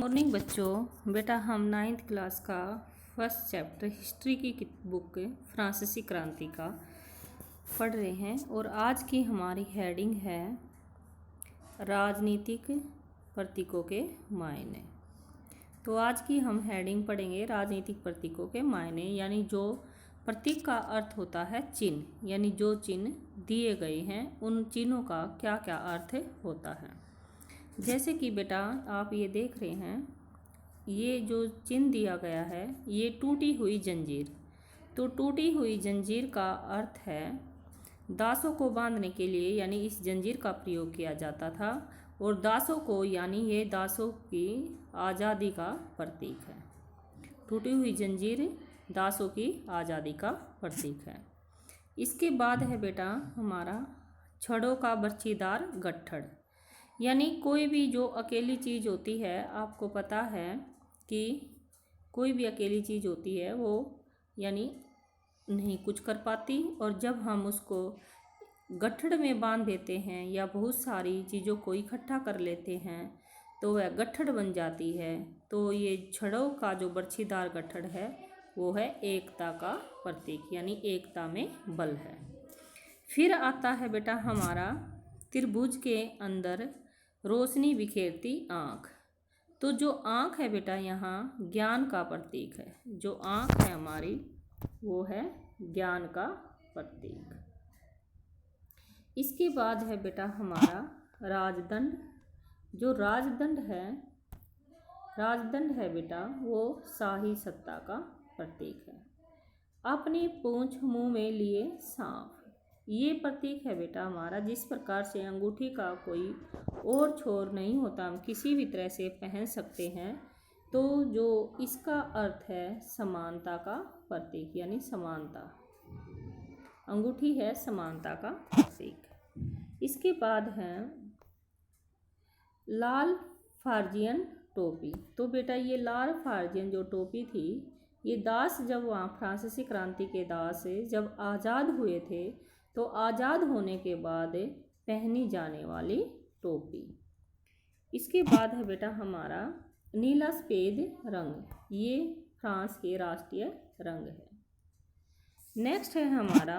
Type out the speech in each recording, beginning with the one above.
Morning बच्चों, बेटा हम 9th क्लास का फर्स्ट चैप्टर हिस्ट्री की बुक फ्रांसीसी क्रांति का पढ़ रहे हैं और आज की हमारी हेडिंग है राजनीतिक प्रतीकों के मायने। तो आज की हम हेडिंग पढ़ेंगे राजनीतिक प्रतीकों के मायने, यानी जो प्रतीक का अर्थ होता है चिन्ह, यानी जो चिन्ह दिए गए हैं उन चिन्हों का क्या क्या अर्थ होता है। जैसे कि बेटा आप ये देख रहे हैं, ये जो चिन्ह दिया गया है ये टूटी हुई जंजीर। तो टूटी हुई जंजीर का अर्थ है दासों को बांधने के लिए, यानी इस जंजीर का प्रयोग किया जाता था और दासों को, यानी ये दासों की आज़ादी का प्रतीक है। टूटी हुई जंजीर दासों की आज़ादी का प्रतीक है। इसके बाद है बेटा हमारा छड़ों का बर्छीदार गट्ठड़, यानी कोई भी जो अकेली चीज़ होती है, आपको पता है कि कोई भी अकेली चीज़ होती है वो यानी नहीं कुछ कर पाती, और जब हम उसको गट्ठड़ में बांध देते हैं या बहुत सारी चीज़ों को इकट्ठा कर लेते हैं तो वह गट्ठड़ बन जाती है। तो ये छड़ों का जो बर्छीदार गट्ठड़ है वो है एकता का प्रतीक, यानी एकता में बल है। फिर आता है बेटा हमारा त्रिभुज के अंदर रोशनी बिखेरती आँख। तो जो आँख है बेटा यहाँ ज्ञान का प्रतीक है। जो आँख है हमारी वो है ज्ञान का प्रतीक। इसके बाद है बेटा हमारा राजदंड। जो राजदंड है बेटा वो शाही सत्ता का प्रतीक है। अपनी पूंछ मुंह में लिए सांप, ये प्रतीक है बेटा हमारा। जिस प्रकार से अंगूठी का कोई और छोर नहीं होता, हम किसी भी तरह से पहन सकते हैं, तो जो इसका अर्थ है समानता का प्रतीक, यानी समानता। अंगूठी है समानता का प्रतीक। इसके बाद है लाल फार्जियन टोपी। तो बेटा ये लाल फार्जियन जो टोपी थी, ये दास जब वहाँ फ्रांसीसी क्रांति के दास जब आज़ाद हुए थे तो आज़ाद होने के बाद पहनी जाने वाली टोपी। इसके बाद है बेटा हमारा नीला सफ़ेद रंग, ये फ्रांस के राष्ट्रीय रंग है। नेक्स्ट है हमारा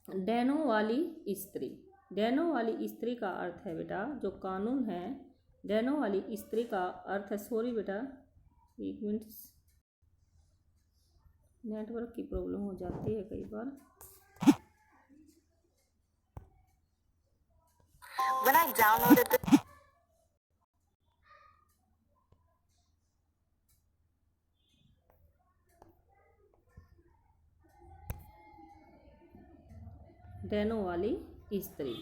डैनो वाली स्त्री। डैनो वाली स्त्री का अर्थ है बेटा जो कानून है। डैनो वाली स्त्री का अर्थ है, सॉरी बेटा एक मिनट, नेटवर्क की प्रॉब्लम हो जाती है कई बार। When I downloaded the डैनो वाली स्त्री,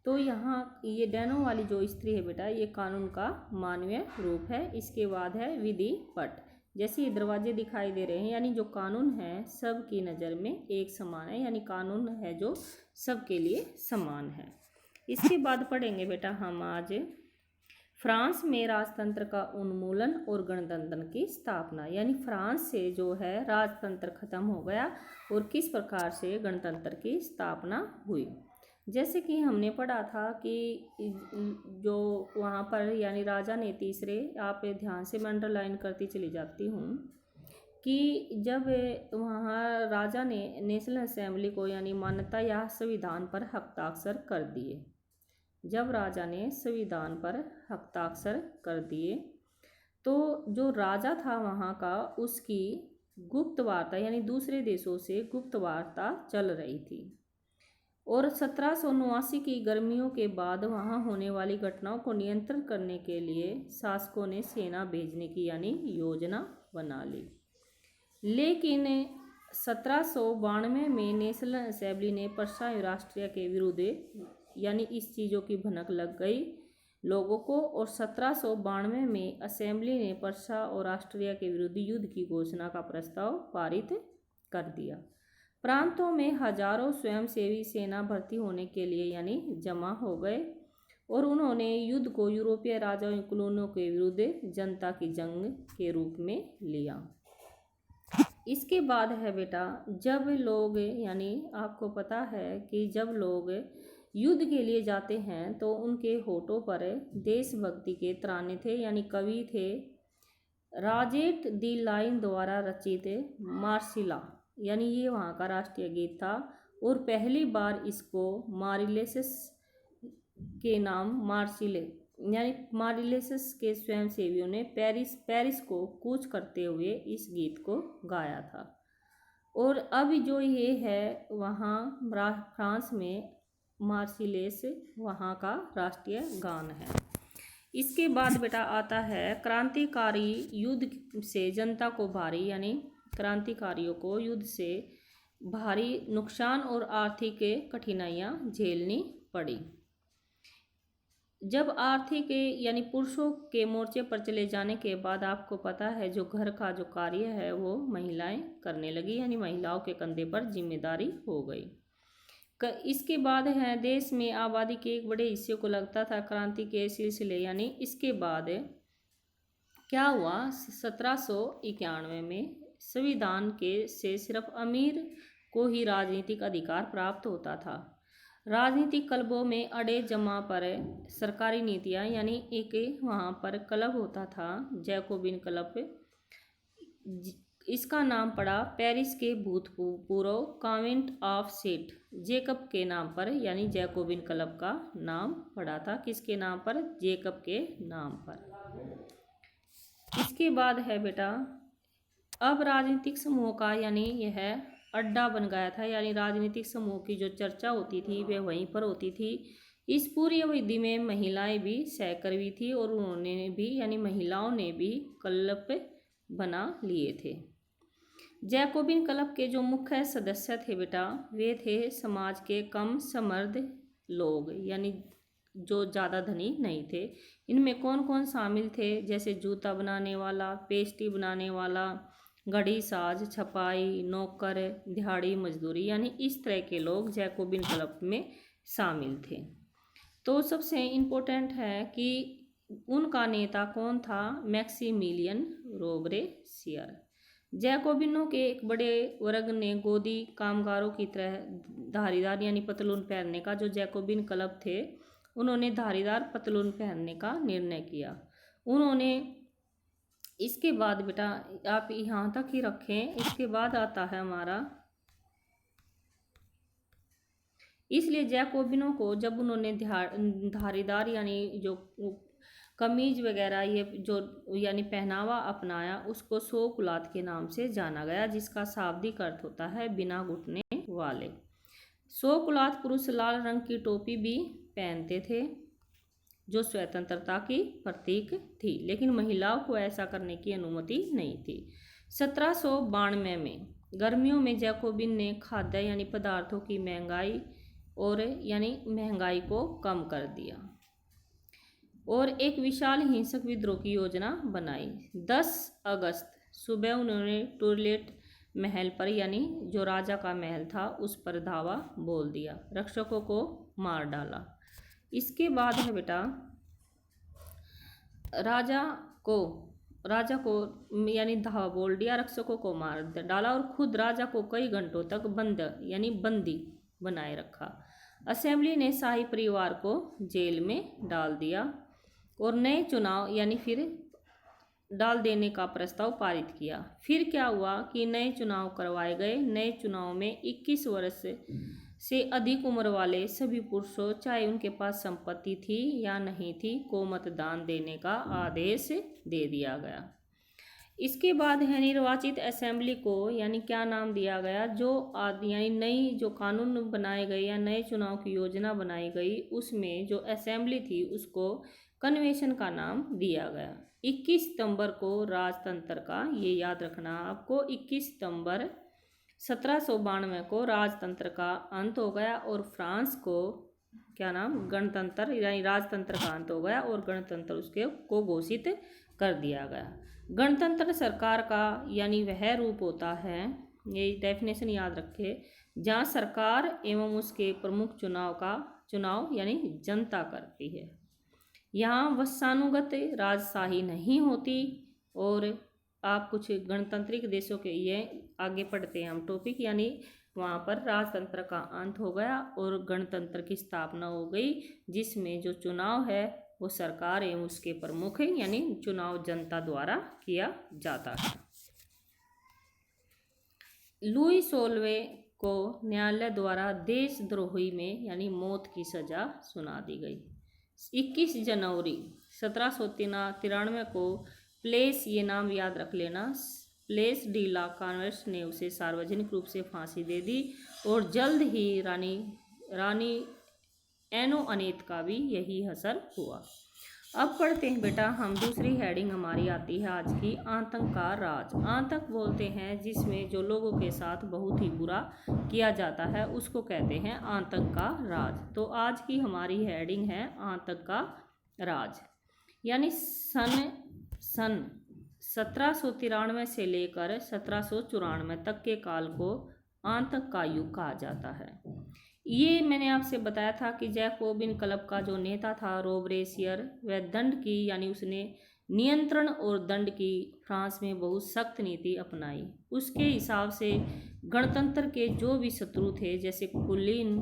तो यहाँ ये डैनो वाली जो स्त्री है बेटा ये कानून का मानवीय रूप है। इसके बाद है विधि पट। जैसे ये दरवाजे दिखाई दे रहे हैं, यानी जो कानून है सबकी नज़र में एक समान है, यानी कानून है जो सबके लिए समान है। इसके बाद पढ़ेंगे बेटा हम आज फ्रांस में राजतंत्र का उन्मूलन और गणतंत्र की स्थापना, यानी फ्रांस से जो है राजतंत्र खत्म हो गया और किस प्रकार से गणतंत्र की स्थापना हुई। जैसे कि हमने पढ़ा था कि जो वहाँ पर यानी राजा ने तीसरे, आप ध्यान से मैं अंडरलाइन करती चली जाती हूँ कि जब वहाँ राजा ने नेशनल असेंबली को यानी मान्यता या संविधान पर हस्ताक्षर कर दिए, जब राजा ने संविधान पर हस्ताक्षर कर दिए तो जो राजा था वहाँ का, उसकी गुप्त वार्ता यानी दूसरे देशों से गुप्त वार्ता चल रही थी, और 1789 की गर्मियों के बाद वहाँ होने वाली घटनाओं को नियंत्रण करने के लिए शासकों ने सेना भेजने की यानी योजना बना ली। लेकिन 1792 में नेशनल असेंबली ने प्रशा राष्ट्रीय के विरुद्ध यानी इस चीज़ों की भनक लग गई लोगों को, और 1792 में असेंबली ने प्रशा और ऑस्ट्रिया के विरुद्ध युद्ध की घोषणा का प्रस्ताव पारित कर दिया। प्रांतों में हजारों स्वयंसेवी सेना भर्ती होने के लिए यानी जमा हो गए, और उन्होंने युद्ध को यूरोपीय राजाओं कॉलोनियों के विरुद्ध जनता की जंग के रूप में लिया। इसके बाद है बेटा जब लोग, यानी आपको पता है कि जब लोग युद्ध के लिए जाते हैं तो उनके होठों पर देशभक्ति के तराने थे, यानी कवि थे राजेट दी लाइन द्वारा रचित मार्सिला, यानी ये वहाँ का राष्ट्रीय गीत था। और पहली बार इसको मारिलेसस के नाम मार्सिले यानी मारिलेसस के स्वयंसेवियों ने पेरिस को कूच करते हुए इस गीत को गाया था। और अब जो ये है वहाँ फ्रांस में मार्सिलेस वहाँ का राष्ट्रीय गान है। इसके बाद बेटा आता है क्रांतिकारी युद्ध से जनता को भारी, यानी क्रांतिकारियों को युद्ध से भारी नुकसान और आर्थिक कठिनाइयाँ झेलनी पड़ी। जब आर्थिक यानी पुरुषों के मोर्चे पर चले जाने के बाद आपको पता है जो घर का जो कार्य है वो महिलाएं करने लगी, यानी महिलाओं के कंधे पर जिम्मेदारी हो गई। इसके बाद है देश में आबादी के एक बड़े हिस्से को लगता था क्रांति के सिलसिले, यानी इसके बाद क्या हुआ 1791 में संविधान के से सिर्फ अमीर को ही राजनीतिक अधिकार प्राप्त होता था। राजनीतिक क्लबों में अड़े जमा पर सरकारी नीतियां, यानी एक वहाँ पर क्लब होता था जैकोबिन क्लब, इसका नाम पड़ा पेरिस के भूतपूर्व कॉन्वेंट ऑफ सेंट जेकब के नाम पर, यानी जैकोबिन क्लब का नाम पड़ा था किसके नाम पर, जेकब के नाम पर। इसके बाद है बेटा अब राजनीतिक समूह का यानी यह अड्डा बन गया था, यानी राजनीतिक समूह की जो चर्चा होती थी वह वहीं पर होती थी। इस पूरी अवधि में महिलाएं भी सहकर्मी थी और उन्होंने भी यानी महिलाओं ने भी क्लब बना लिए थे। जैकोबिन क्लब के जो मुख्य सदस्य थे बेटा वे थे समाज के कम समृद्ध लोग, यानी जो ज़्यादा धनी नहीं थे। इनमें कौन कौन शामिल थे, जैसे जूता बनाने वाला, पेस्ट्री बनाने वाला, घड़ी साज, छपाई, नौकर, दिहाड़ी मजदूरी, यानी इस तरह के लोग जैकोबिन क्लब में शामिल थे। तो सबसे इम्पोर्टेंट है कि उनका नेता कौन था, मैक्सिमिलियन रोबेस्पियर। जैकोबिनों के एक बड़े वर्ग ने गोदी कामगारों की तरह धारीदार यानी पतलून पहनने का, जो जैकोबिन क्लब थे उन्होंने धारीदार पतलून पहनने का निर्णय किया। उन्होंने इसके बाद बेटा आप यहाँ तक ही रखें, इसके बाद आता है हमारा, इसलिए जैकोबिनों को जब उन्होंने धारीदार यानी जो कमीज वगैरह ये जो यानी पहनावा अपनाया उसको सो कुलात के नाम से जाना गया, जिसका शाब्दिक अर्थ होता है बिना घुटने वाले। सो कुलात पुरुष लाल रंग की टोपी भी पहनते थे जो स्वतंत्रता की प्रतीक थी, लेकिन महिलाओं को ऐसा करने की अनुमति नहीं थी। 1792 में गर्मियों में जैकोबिन ने खाद्य यानी पदार्थों की महंगाई और यानी महंगाई को कम कर दिया और एक विशाल हिंसक विद्रोह की योजना बनाई। 10 अगस्त सुबह उन्होंने टूरलेट महल पर, यानी जो राजा का महल था, उस पर धावा बोल दिया, रक्षकों को मार डाला। इसके बाद है बेटा राजा को यानी धावा बोल दिया, रक्षकों को मार डाला और खुद राजा को कई घंटों तक बंदी बनाए रखा। असेंबली ने शाही परिवार को जेल में डाल दिया और नए चुनाव यानी फिर डाल देने का प्रस्ताव पारित किया। फिर क्या हुआ कि नए चुनाव करवाए गए। नए चुनाव में 21 वर्ष से अधिक उम्र वाले सभी पुरुषों, चाहे उनके पास संपत्ति थी या नहीं थी, को मतदान देने का आदेश दे दिया गया। इसके बाद है निर्वाचित असेंबली को यानी क्या नाम दिया गया, जो यानी नई जो कानून बनाए गए या नए चुनाव की योजना बनाई गई उसमें जो असेंबली थी उसको कन्वेंशन का नाम दिया गया। 21 सितंबर को राजतंत्र का, ये याद रखना आपको, 21 सितंबर 1792 को राजतंत्र का अंत हो गया और फ्रांस को क्या नाम, गणतंत्र यानी राजतंत्र का अंत हो गया और गणतंत्र उसके को घोषित कर दिया गया। गणतंत्र सरकार का यानी वह रूप होता है, ये डेफिनेशन याद रखे, जहाँ सरकार एवं उसके प्रमुख चुनाव यानी जनता करती है। यहाँ वंशानुगत राजशाही नहीं होती। और आप कुछ गणतांत्रिक देशों के ये आगे पढ़ते हैं हम टॉपिक, यानी वहाँ पर राजतंत्र का अंत हो गया और गणतंत्र की स्थापना हो गई, जिसमें जो चुनाव है वो सरकार एवं उसके प्रमुख यानी चुनाव जनता द्वारा किया जाता है। लुई 16वें को न्यायालय द्वारा देशद्रोही में यानी मौत की सजा सुना दी गई। 21 जनवरी 1793 को प्लेस, ये नाम याद रख लेना, प्लेस डी ला कॉन्वेंस ने उसे सार्वजनिक रूप से फांसी दे दी और जल्द ही रानी एनो अनेत का भी यही असर हुआ। अब पढ़ते हैं बेटा हम, दूसरी हेडिंग हमारी आती है आज की, आतंक का राज। आतंक बोलते हैं जिसमें जो लोगों के साथ बहुत ही बुरा किया जाता है उसको कहते हैं आतंक का राज। तो आज की हमारी हेडिंग है आतंक का राज, यानी सन 1793 से लेकर 1794 तक के काल को आतंक का युग कहा जाता है। ये मैंने आपसे बताया था कि जैकोबिन क्लब का जो नेता था रोबरेसियर, वह दंड की यानी उसने नियंत्रण और दंड की फ्रांस में बहुत सख्त नीति अपनाई। उसके हिसाब से गणतंत्र के जो भी शत्रु थे जैसे कुलीन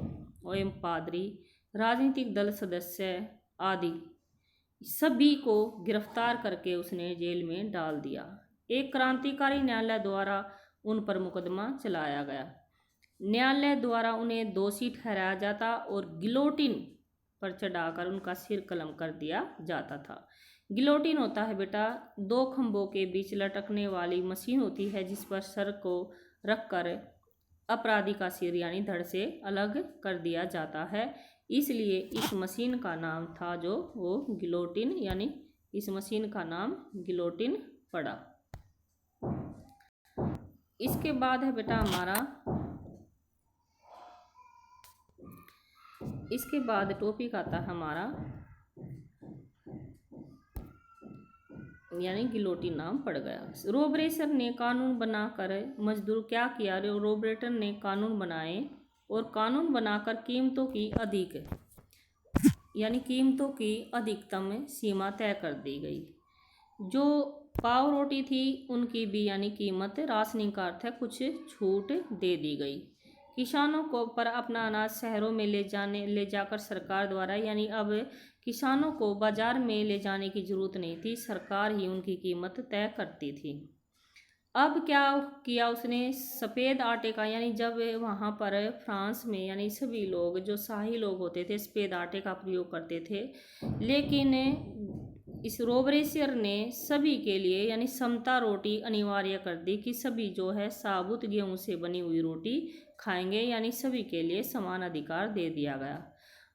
एवं पादरी, राजनीतिक दल सदस्य आदि सभी को गिरफ्तार करके उसने जेल में डाल दिया। एक क्रांतिकारी न्यायालय द्वारा उन पर मुकदमा चलाया गया। न्यायालय द्वारा उन्हें दोषी ठहराया जाता और गिलोटिन पर चढ़ाकर उनका सिर कलम कर दिया जाता था। गिलोटिन होता है बेटा 2 खंभों के बीच लटकने वाली मशीन होती है जिस पर सर को रखकर अपराधी का सिर यानी धड़ से अलग कर दिया जाता है। इसलिए इस मशीन का नाम था जो वो गिलोटिन, यानी इस मशीन का नाम गिलोटिन पड़ा। इसके बाद है बेटा हमारा, इसके बाद टॉपिक आता है हमारा यानी गिलोटिन नाम पड़ गया। रोबरेटर ने कानून बनाकर मजदूर क्या किया, रोबरेटर ने कानून बनाए और कानून बनाकर कीमतों की अधिकतम सीमा तय कर दी गई। जो पाव रोटी थी उनकी भी यानी कीमत, राशनिंग का अर्थ है कुछ छूट दे दी गई। किसानों को पर अपना अनाज शहरों में ले जाकर सरकार द्वारा, यानी अब किसानों को बाजार में ले जाने की जरूरत नहीं थी, सरकार ही उनकी कीमत तय करती थी। अब क्या किया उसने, सफ़ेद आटे का, यानी जब वहाँ पर फ्रांस में यानी सभी लोग जो शाही लोग होते थे सफ़ेद आटे का प्रयोग करते थे, लेकिन इस रोबरेसियर ने सभी के लिए यानी समता रोटी अनिवार्य कर दी कि सभी जो है साबुत गेहूं से बनी हुई रोटी खाएंगे, यानी सभी के लिए समान अधिकार दे दिया गया।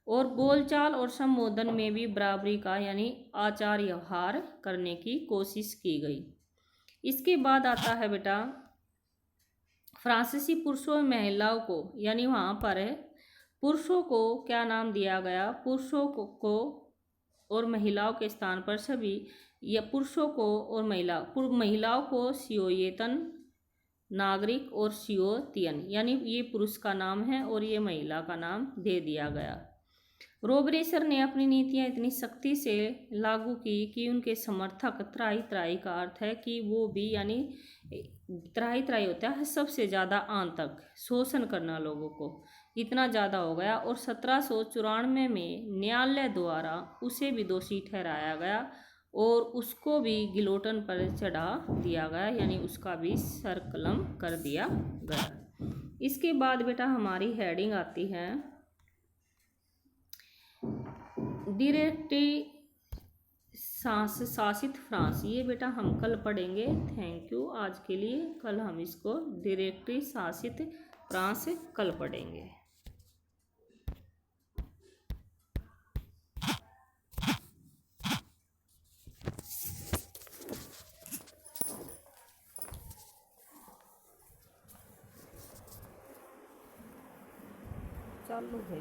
और बोलचाल और संबोधन में भी बराबरी का यानी आचार व्यवहार करने की कोशिश की गई। इसके बाद आता है बेटा फ्रांसीसी पुरुषों और महिलाओं को, यानी वहाँ पर पुरुषों को क्या नाम दिया गया, पुरुषों को और महिलाओं के स्थान पर सभी, या पुरुषों को और महिलाओं को सियोयेतन नागरिक और सियोतियन, यानी ये पुरुष का नाम है और ये महिला का नाम दे दिया गया। रोबरेसर ने अपनी नीतियां इतनी सख्ती से लागू की कि उनके समर्थक, त्राही का अर्थ है कि वो भी, यानी त्राही होता है सबसे ज़्यादा आंतक शोषण करना लोगों को, इतना ज़्यादा हो गया। और 1794 में न्यायालय द्वारा उसे भी दोषी ठहराया गया और उसको भी गिलोटन पर चढ़ा दिया गया, यानी उसका भी सर कलम कर दिया गया। इसके बाद बेटा हमारी हेडिंग आती है डायरेक्टली शासित फ्रांस। ये बेटा हम कल पढ़ेंगे। थैंक यू आज के लिए। कल हम इसको डायरेक्टली शासित फ्रांस कल पढ़ेंगे। चालू है